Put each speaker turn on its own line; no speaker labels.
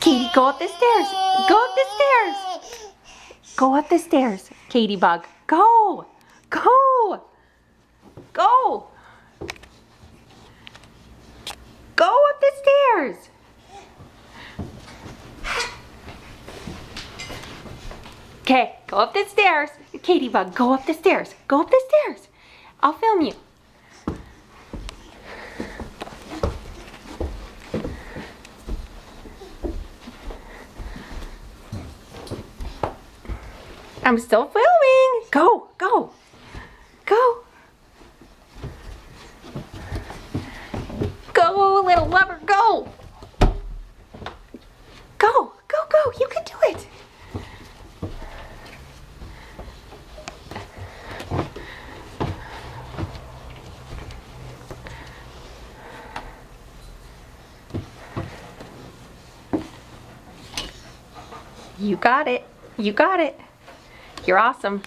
Katie, go up the stairs. Go up the stairs. Go up the stairs. Katie Bug. Go. Go. Go. Go up the stairs. Okay, go up the stairs. Katie Bug, go up the stairs. Go up the stairs. I'll film you. I'm still filming. Go, go, go. Go, little lover, go. Go, go, go. You can do it. You got it. You got it. You're awesome.